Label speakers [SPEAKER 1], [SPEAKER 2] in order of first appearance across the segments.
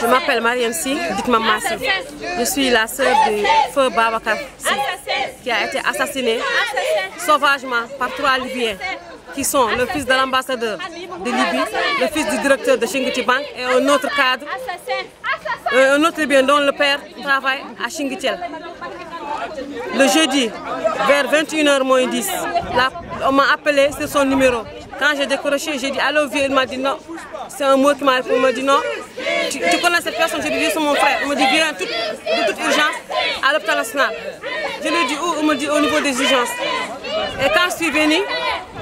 [SPEAKER 1] Je m'appelle Mariam Sy, dites-moi Massi. Je suis la sœur du feu Babacar Sy, qui a été assassiné sauvagement par 3 Libyens, qui sont le fils de l'ambassadeur de Libye, le fils du directeur de Chinguitti Bank et un autre cadre, un autre Libyen dont le père travaille à Chinguitiel. Le jeudi, vers 21h-10, on m'a appelé, c'est son numéro. Quand j'ai décroché, j'ai dit allô vieux, il m'a dit non. C'est un mot qui m'a répondu, il m'a dit non. Tu connais cette personne? J'ai dit c'est mon frère. Il m'a dit viens de toute urgence à l'hôpital national. Je lui ai dit où? Il m'a dit au niveau des urgences. Et quand je suis venue,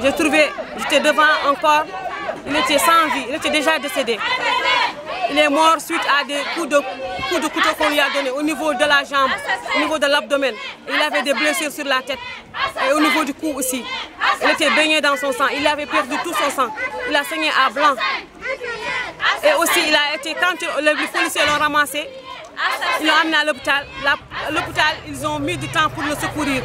[SPEAKER 1] j'ai trouvé, j'étais devant un corps, il était sans vie, il était déjà décédé. Il est mort suite à des coups de couteau qu'on lui a donné au niveau de la jambe, au niveau de l'abdomen. Il avait des blessures sur la tête et au niveau du cou aussi. Il était baigné dans son sang, il avait perdu tout son sang. Il a saigné à blanc. Et aussi, il a été, quand les policiers l'ont ramassé, ils l'ont amené à l'hôpital. L'hôpital, ils ont mis du temps pour le secourir.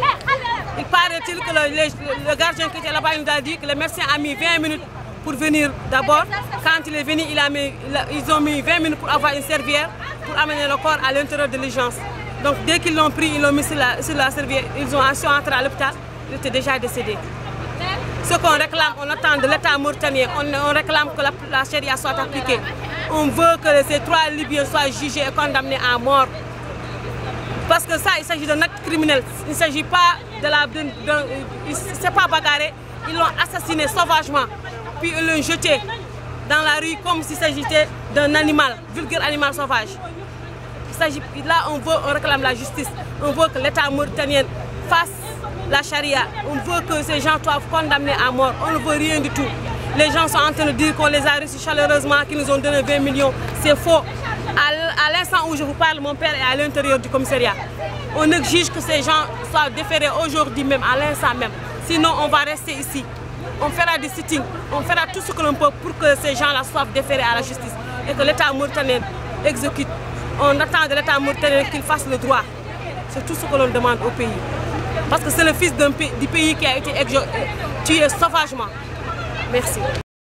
[SPEAKER 1] Il paraît-il que le gardien qui était là-bas nous a dit que le médecin a mis 20 minutes pour venir d'abord. Quand il est venu, ils ont mis 20 minutes pour avoir une serviette pour amener le corps à l'intérieur de l'urgence. Donc dès qu'ils l'ont pris, ils l'ont mis sur la serviette, ils ont entré à l'hôpital, il était déjà décédé. Ce qu'on réclame, on attend de l'État mauritanien, on réclame que la charia soit appliquée. On veut que ces 3 Libyens soient jugés et condamnés à mort. Parce que ça, il s'agit d'un acte criminel. Il ne s'agit pas c'est pas bagarré. Ils l'ont assassiné sauvagement. Puis ils l'ont jeté dans la rue comme s'il s'agissait d'un animal, vulgaire animal sauvage. Là, on réclame la justice. On veut que l'État mauritanien fasse la charia. On veut que ces gens soient condamnés à mort. On ne veut rien du tout. Les gens sont en train de dire qu'on les a reçus chaleureusement, qu'ils nous ont donné 20 millions. C'est faux. À l'instant où je vous parle, mon père est à l'intérieur du commissariat. On exige que ces gens soient déférés aujourd'hui même, à l'instant même. Sinon, on va rester ici. On fera des sittings, on fera tout ce que l'on peut pour que ces gens-là soient déférés à la justice et que l'État mauritanien exécute. On attend de l'État mauritanien qu'il fasse le droit. C'est tout ce que l'on demande au pays. Parce que c'est le fils du pays qui a été tué sauvagement. Merci.